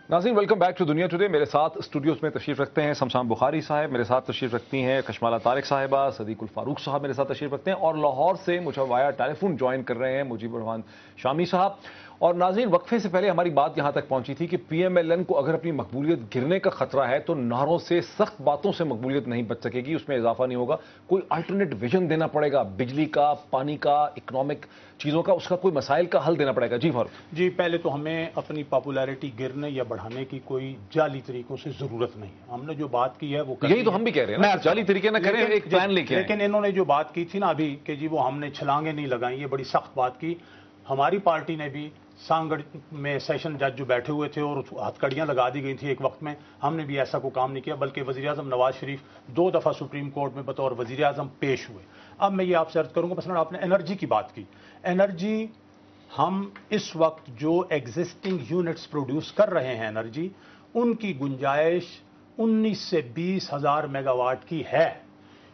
नाज़रीन, welcome back to दुनिया today. मेरे साथ स्टूडियोज में तशरीफ रखते हैं शमशान बुखारी साहब, मेरे साथ तशरीफ रखती हैं कशमाला तारिक साहिबा, सदीकुल फारूक साहब मेरे साथ तशरीफ रखते हैं, और लाहौर से मुझे वाया टेलीफोन ज्वाइन कर रहे हैं मुजीबुर रहमान शामी साहब। और नाज़रीन, वक्फे से पहले हमारी बात यहां तक पहुंची थी कि पीएमएलएन को अगर अपनी मकबूलियत गिरने का खतरा है तो नारों से, सख्त बातों से मकबूलियत नहीं बच सकेगी, उसमें इजाफा नहीं होगा। कोई अल्टरनेट विजन देना पड़ेगा, बिजली का, पानी का, इकोनॉमिक चीज़ों का, उसका कोई मसाइल का हल देना पड़ेगा। जी फारूक जी, पहले तो हमें अपनी पॉपुलैरिटी गिरने या बढ़ाने की कोई जाली तरीकों से जरूरत नहीं है। हमने जो बात की है वो यही तो हम भी कह रहे हैं ना, जाली तरीके ना करें, एक प्लान लेके आएं। लेकिन इन्होंने जो बात की थी ना अभी कि जी वो हमने छलांगे नहीं लगाई, ये बड़ी सख्त बात की। हमारी पार्टी ने भी सांगड़ में सेशन जज जो बैठे हुए थे और हथकड़ियां लगा दी गई थी एक वक्त में, हमने भी ऐसा कोई काम नहीं किया, बल्कि वज़ीर-ए-आज़म नवाज शरीफ 2 दफ़ा सुप्रीम कोर्ट में बतौर वज़ीर-ए-आज़म पेश हुए। अब मैं ये आपसे अर्ज करूंगा, मसलन आपने एनर्जी की बात की। एनर्जी, हम इस वक्त जो एग्जिस्टिंग यूनिट्स प्रोड्यूस कर रहे हैं एनर्जी, उनकी गुंजाइश 19 से 20 हज़ार मेगावाट की है,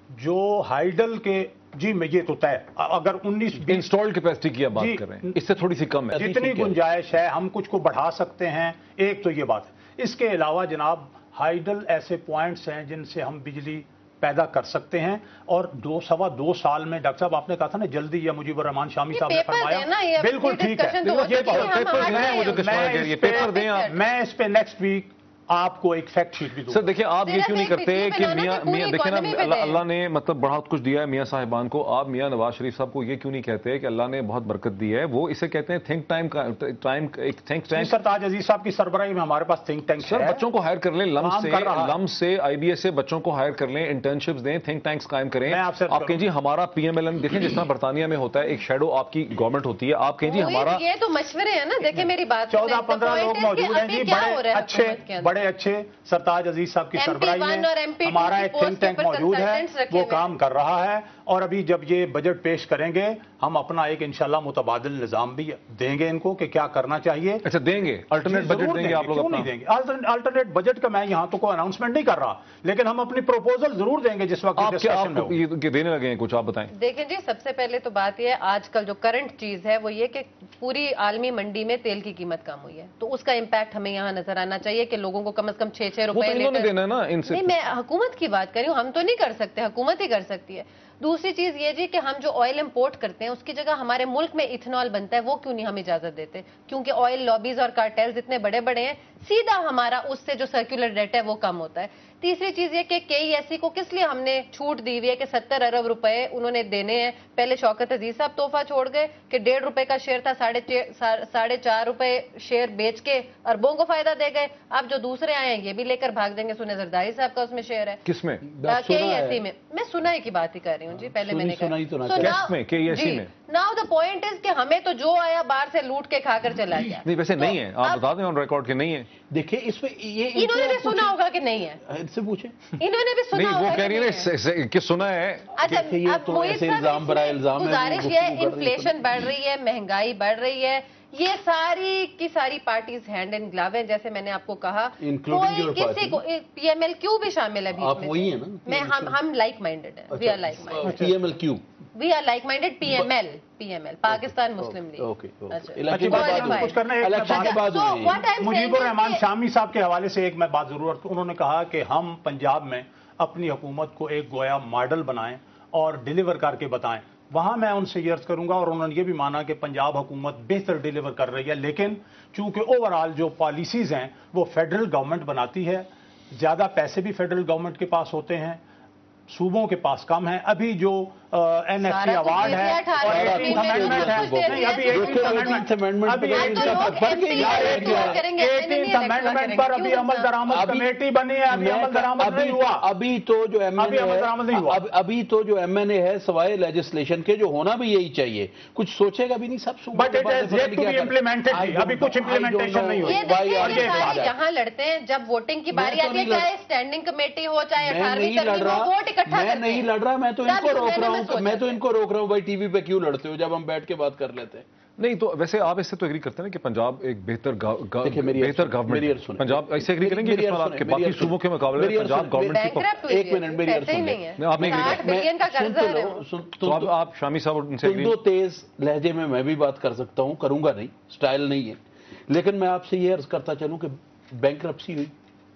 जो हाइडल के जी में ये तो तय, अगर 19 इंस्टॉल्ड कैपेसिटी की आप बात कर रहे हैं, इससे थोड़ी सी कम है। जितनी गुंजाइश है हम कुछ को बढ़ा सकते हैं, एक तो ये बात है। इसके अलावा जनाब हाइडल ऐसे पॉइंट्स हैं जिनसे हम बिजली पैदा कर सकते हैं, और 2-2.25 साल में, डॉक्टर साहब आपने कहा था ना जल्दी, या मुजीबुर रहमान शामी साहब ने फरमाया, बिल्कुल ठीक है, मैं इस पे नेक्स्ट वीक आपको एक फैक्ट शीट भी दूंगा। सर देखिए, आप ये क्यों नहीं करते कि मियां देखिए ना, अल्लाह ने मतलब बहुत कुछ दिया है मियां साहिबान को, आप मियां नवाज शरीफ साहब को ये क्यों नहीं कहते कि अल्लाह ने बहुत बरकत दी है? वो इसे कहते हैं थिंक टाइम का एक थिंक टैंक। सर ताज अजीज साहब की सरबराही में हमारे पास थिंक टैंक सर, बच्चों को हायर कर लें, लम से आईबीएस से बच्चों को हायर कर लें, इंटर्नशिप्स दें, थिंक टैंक्स कायम करें। आप कहें जी हमारा पीएमएलएन देखें जिस तरह बरतानिया में होता है, एक शेडो आपकी गवर्नमेंट होती है, आप कहें जी हमारा, ये तो मशवरे है ना। देखिए मेरी बात, 14-15 लोग मौजूद हैं जी, बड़े अच्छे सरताज अजीज साहब की सरबराही में हमारा एक थिंक टैंक मौजूद है, वो काम कर रहा है। और अभी जब ये बजट पेश करेंगे हम अपना एक इंशाल्लाह मुतबादिल निजाम भी देंगे इनको कि क्या करना चाहिए। अच्छा, देंगे अल्टरनेट बजट देंगे आप लोग? क्यों नहीं देंगे अल्टरनेट बजट का? मैं यहाँ तो कोई अनाउंसमेंट नहीं कर रहा, लेकिन हम अपनी प्रपोजल जरूर देंगे जिस वक्त आप ये देने लगे हैं कुछ, आप बताएं। देखें जी, सबसे पहले तो बात यह है, आजकल जो करंट चीज है वो ये कि पूरी आलमी मंडी में तेल की कीमत कम हुई है, तो उसका इंपैक्ट हमें यहाँ नजर आना चाहिए कि लोगों को कम से कम 6-6 रुपए देना ना इनसे। नहीं, मैं हुकूमत की बात कर रही हूँ, हम तो नहीं कर सकते, हुकूमत ही कर सकती है। दूसरी चीज ये जी कि हम जो ऑयल इंपोर्ट करते हैं उसकी जगह हमारे मुल्क में इथेनॉल बनता है, वो क्यों नहीं हम इजाजत देते? क्योंकि ऑयल लॉबीज और कार्टेल्स इतने बड़े बड़े हैं, सीधा हमारा उससे जो सर्कुलर डेट है वो कम होता है। तीसरी चीज ये कि केईएससी को किस लिए हमने छूट दी हुई है कि 70 अरब रुपए उन्होंने देने हैं। पहले शौकत अजीज साहब तोहफा छोड़ गए कि 1.5 रुपए का शेयर था, 4.5 रुपए शेयर बेच के अरबों को फायदा दे गए। अब जो दूसरे आए हैं ये भी लेकर भाग देंगे। सुने जरदारी साहब का उसमें शेयर है, किसमें? केईएससी में। मैं सुनाई की बात ही कर रही हूँ जी, पहले मैंने कहा नाउ द पॉइंट इज कि हमें तो जो आया बाहर से लूट के खाकर चला गया। नहीं, वैसे नहीं है, आप बता दें ऑन रिकॉर्ड के नहीं है। देखिए इसमें ये इन्होंने भी सुना होगा कि नहीं है, इनसे पूछे, इन्होंने भी सुना होगा। वो कह रही है कि सुना है। अच्छा, अब इल्जाम बरा इल्जाम है, गुजारिश है, इन्फ्लेशन बढ़ रही है, महंगाई बढ़ रही है, ये सारी की सारी पार्टीज हैंड इन ग्लव है, जैसे मैंने आपको कहा। कोई किसी को पीएमएल क्यू भी शामिल है बीच में, वही है ना? मैं हम लाइक माइंडेड है, we are like minded. PML Q, we are like minded. PML Pakistan Muslim League. Mujibur Rahman Shami साहब के हवाले से एक मैं बात जरूर, उन्होंने कहा कि हम पंजाब में अपनी हुकूमत को एक गोया मॉडल बनाएं और डिलीवर करके बताएं। वहां मैं उनसे ये अर्ज करूंगा, और उन्होंने ये भी माना कि पंजाब हुकूमत बेहतर डिलीवर कर रही है, लेकिन चूंकि ओवरऑल जो पॉलिसीज हैं वो फेडरल गवर्नमेंट बनाती है, ज्यादा पैसे भी फेडरल गवर्नमेंट के पास होते हैं, सूबों के पास कम है। अभी जो एनएफसी अवार्ड है और 18th अमेंडमेंट है, अभी 18th अमेंडमेंट पर अभी अमल दरामद कमेटी बनी है, अभी अमल दरामद नहीं हुआ। अभी तो जो अभी तो जो एमएनए है सवाए लेजिस्लेशन के, जो होना भी यही चाहिए, कुछ सोचेगा भी नहीं, सब but it is yet to be implemented. अभी कुछ इम्प्लीमेंटेशन नहीं हुई। यहाँ लड़ते हैं जब वोटिंग की बारी आती है, चाहे स्टैंडिंग कमेटी हो चाहे 18वीं वोट इकट्ठा। मैं नहीं लड़ रहा, मैं तो इनको रोक रहा हूँ, मैं तो इनको रोक रहा हूँ भाई, टीवी पे क्यों लड़ते हो जब हम बैठ के बात कर लेते हैं? नहीं तो वैसे आप इससे तो एग्री करते हैं कि पंजाब एक बेहतर गवर्नमेंट, पंजाब ऐसे एग्री करेंगे कि बाकी सूबों के मुकाबले में पंजाब गवर्नमेंट की। एक मिनट मेरी अर्ज सुनिए, आप नहीं, तो आप शामी साहब उनसे दो तेज लहजे में मैं भी बात कर सकता हूँ, करूंगा नहीं, स्टाइल नहीं है, लेकिन मैं आपसे ये अर्ज करता चलूं कि बैंक्रप्सी हुई,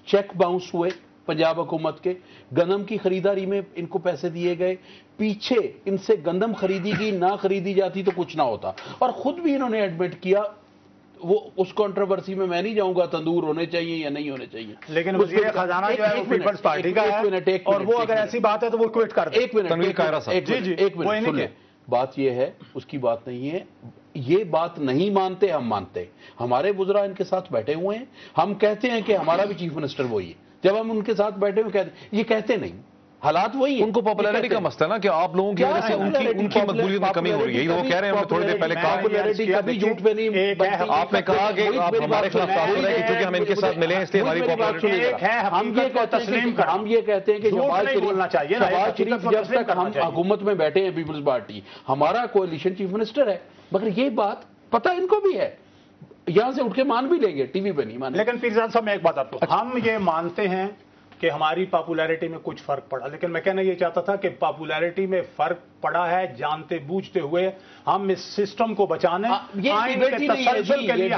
चेक बाउंस हुए पंजाब हुकूमत के, गंदम की खरीदारी में इनको पैसे दिए गए, पीछे इनसे गंदम खरीदी गई, ना खरीदी जाती तो कुछ ना होता। और खुद भी इन्होंने एडमिट किया, वो उस कंट्रोवर्सी में मैं नहीं जाऊंगा तंदूर होने चाहिए या नहीं होने चाहिए, लेकिन वज़ीर खजाना जो है वो पीपल्स पार्टी का है, और वो अगर ऐसी बात है तो वो क्विट कर दे। एक मिनट, बात ये है, उसकी बात नहीं है, ये बात नहीं मानते, हम मानते, हमारे बुजुर्ग इनके साथ बैठे हुए हैं, हम कहते हैं कि हमारा भी चीफ मिनिस्टर वही है, जब हम उनके साथ बैठे हुए कहते, ये कहते नहीं, हालात वही है। उनको पॉपुलैरिटी का मसला है ना कि आप लोगों की वजह से उनकी मकबूलियत में कमी हो रही है। वो कह रहे हैं, थोड़ी देर पहले कहा, कभी झूठ पे नहीं, आपने कहा कि आप हमारे खिलाफ साफ हो रहे हैं क्योंकि हम इनके साथ मिले हैं इसलिए हमारी पॉपुलैरिटी है। हम ये कहते हैं कि शहबाज शरीफ जब तक हम हुकूमत में बैठे हैं पीपल्स पार्टी, हमारा कोalition चीफ मिनिस्टर है, मगर ये बात पता इनको भी है, यहां से उठ के मान भी लेंगे, टीवी पे नहीं माने। लेकिन पीरजादा साहब मैं एक बात आपको, हम ये मानते हैं कि हमारी पॉपुलैरिटी में कुछ फर्क पड़ा, लेकिन मैं कहना ये चाहता था कि पॉपुलैरिटी में फर्क पड़ा है जानते बूझते हुए हम इस सिस्टम को बचाने, आइन के तसलसल के लिए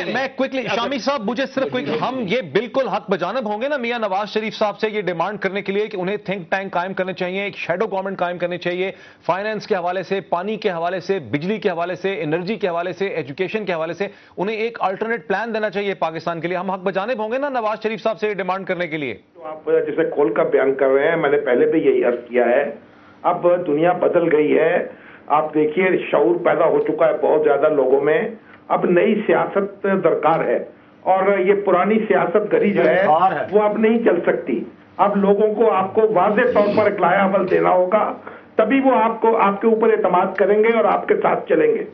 मैं क्विकली शामी साहब, मुझे सिर्फ क्विकली, हम ये बिल्कुल हक बजानब होंगे ना मियां नवाज शरीफ साहब से ये डिमांड करने के लिए कि उन्हें थिंक टैंक कायम करने चाहिए, एक शैडो गवर्नमेंट कायम करनी चाहिए, फाइनेंस के हवाले से, पानी के हवाले से, बिजली के हवाले से, एनर्जी के हवाले से, एजुकेशन के हवाले से, उन्हें एक अल्टरनेट प्लान देना चाहिए पाकिस्तान के लिए। हम हक बजानब होंगे ना नवाज शरीफ साहब से डिमांड करने के लिए? आप जैसे खोल कर बयान कर रहे हैं, मैंने पहले भी यही अर्ज किया है, अब दुनिया बदल गई है, आप देखिए शऊर पैदा हो चुका है बहुत ज्यादा लोगों में, अब नई सियासत दरकार है, और ये पुरानी सियासत गरी जो है वो अब नहीं चल सकती। अब लोगों को आपको वाज़ेह तौर पर एक लाया अमल देना होगा, तभी वो आपको आपके ऊपर एतमाद करेंगे और आपके साथ चलेंगे।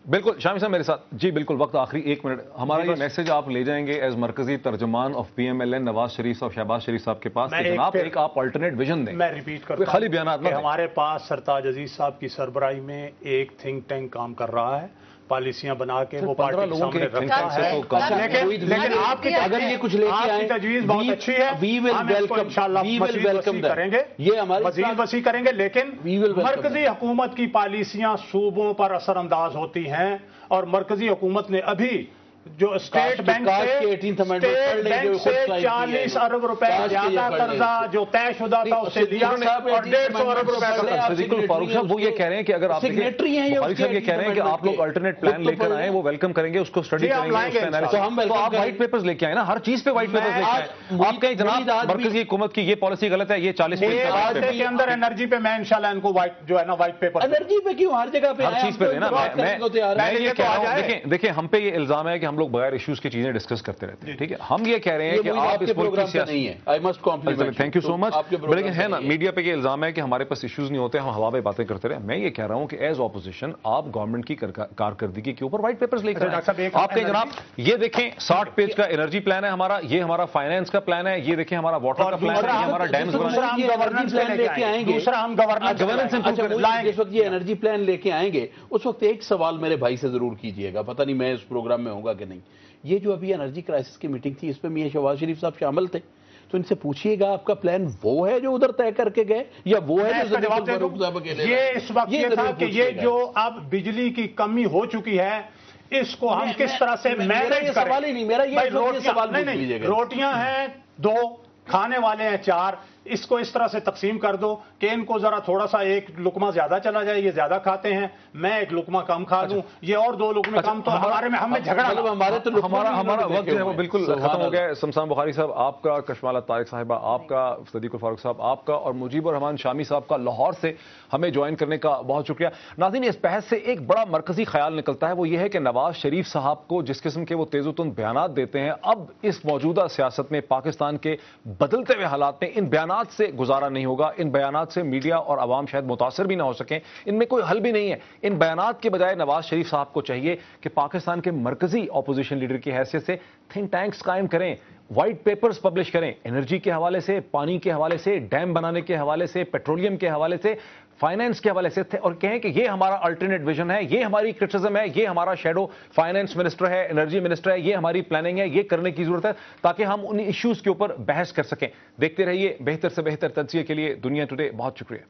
बिल्कुल शामी साहब मेरे साथ जी, बिल्कुल वक्त आखिरी 1 मिनट, हमारा ये मैसेज आप ले जाएंगे एज मरकजी तर्जुमान ऑफ PMLN नवाज शरीफ साहब, शहबाज शरीफ साहब के पास, जनाब एक आप अल्टरनेट विजन दें। मैं रिपीट करता हूं, खाली बयान हमारे पास सरताज अजीज साहब की सरबराही में एक थिंक टैंक काम कर रहा है, पॉलिसियां बना के वो पार्टी के सामने रखा है, लेकिन आपकी अगर ये कुछ लेके आए, तजवीज बहुत अच्छी है, वी विल वेलकम करेंगे, ये हमारे मजीद वसी करेंगे, लेकिन मरकजी हुकूमत की पॉलिसियां सूबों पर असरअंदाज होती हैं, और मरकजी हुकूमत ने अभी जो स्टेट बैंक से 40 अरब रुपए ज्यादा कर्जा जो तयशुदा था उससे लिया और 150 अरब रुपए। फारूक साहब वो ये कह रहे हैं कि अगर आप सिग्नेटरी हैं, फारूक साहब ये कह रहे हैं कि आप लोग अल्टरनेट प्लान लेकर आए, वो वेलकम करेंगे, उसको स्टडी करेंगे, तो आप व्हाइट पेपर्स लेके आए ना, हर चीज पे व्हाइट पेपर्स लेके आए। आप कहें जनाब मरकजी हुकूमत की ये पॉलिसी गलत है, ये 40 के अंदर एनर्जी पे मैं इंशाल्लाह इनको व्हाइट जो है ना व्हाइट पेपर, एनर्जी पे क्यों हर जगह पे, हर चीज पे देना। मैं ये कह रहा हूं, देखिए हम पे ये इल्जाम है कि हम लोग बगैर इश्यूज की चीजें डिस्कस करते रहते हैं, ठीक है, हम ये कह रहे हैं कि आप इस प्रोग्राम से नहीं है, I must compliment, thank you so much, लेकिन है ना मीडिया पे ये इल्जाम है कि हमारे पास इश्यूज नहीं होते, हम हवा में बातें करते रहे। मैं ये कह रहा हूं कि एज ऑपोजिशन आप गवर्नमेंट की कारकर्दगी के ऊपर व्हाइट पेपर्स लेकर आप कहें जनाब ये देखें 60 पेज का एनर्जी प्लान है हमारा, ये हमारा फाइनेंस का प्लान है, ये देखें हमारा वाटर का प्लान है, ये हमारा डैम्स गवर्नेंस प्लान लेके आएंगे, दूसरा हम गवर्नेंस जिस वक्त ये एनर्जी प्लान लेके आएंगे उस वक्त एक सवाल मेरे भाई से जरूर कीजिएगा, पता नहीं मैं इस प्रोग्राम में होगा कि नहीं, ये जो अभी एनर्जी क्राइसिस की मीटिंग थी इसमें मियां शहबाज शरीफ साहब शामिल थे, तो इनसे पूछिएगा आपका प्लान वो है जो उधर तय करके गए या वो है जो ये इस वक्त ये था कि ये जो अब बिजली की कमी हो चुकी है इसको हम किस तरह से मैनेज करें। सवाल ही नहीं मेरा, ये सवाल नहीं, रोटियां हैं 2, खाने वाले हैं 4, इसको इस तरह से तकसीम कर दो कि इनको जरा थोड़ा सा एक लुकमा ज्यादा चला जाए, ये ज्यादा खाते हैं, मैं एक लुकमा कम खा लूं, ये और 2 लुकमे कम, तो हमारे में हमें झगड़ा, हमारे तो हमारा वक्त जो है वो बिल्कुल खत्म हो गया है। शमशान बुखारी साहब आपका, कशमाला तारिक साहिबा आपका, सदीकुल फारूक साहब आपका, और मुजीबुर रहमान शामी साहब का लाहौर से हमें ज्वाइन करने का बहुत शुक्रिया। नाज़रीन, इस बहस से एक बड़ा मरकजी ख्याल निकलता है, वो ये है कि नवाज शरीफ साहब को जिस किस्म के वो तेज़ुतुन बयानात देते हैं, अब इस मौजूदा सियासत में पाकिस्तान के बदलते हुए हालात में इन बयानात से गुजारा नहीं होगा, इन बयानात से मीडिया और आवाम शायद मुतासर भी ना हो सकें, इनमें कोई हल भी नहीं है। इन बयानात के बजाय नवाज शरीफ साहब को चाहिए कि पाकिस्तान के मरकजी अपोजिशन लीडर की हैसियत से थिंक टैंक्स कायम करें, व्हाइट पेपर्स पब्लिश करें, एनर्जी के हवाले से, पानी के हवाले से, डैम बनाने के हवाले से, पेट्रोलियम के हवाले से, फाइनेंस के हवाले से, और कहें कि ये हमारा अल्टरनेट विजन है, ये हमारी क्रिटिसिज्म है, ये हमारा शैडो फाइनेंस मिनिस्टर है, एनर्जी मिनिस्टर है, ये हमारी प्लानिंग है, ये करने की जरूरत है ताकि हम उन इश्यूज के ऊपर बहस कर सकें। देखते रहिए बेहतर से बेहतर तज्जिए के लिए दुनिया टुडे। बहुत शुक्रिया।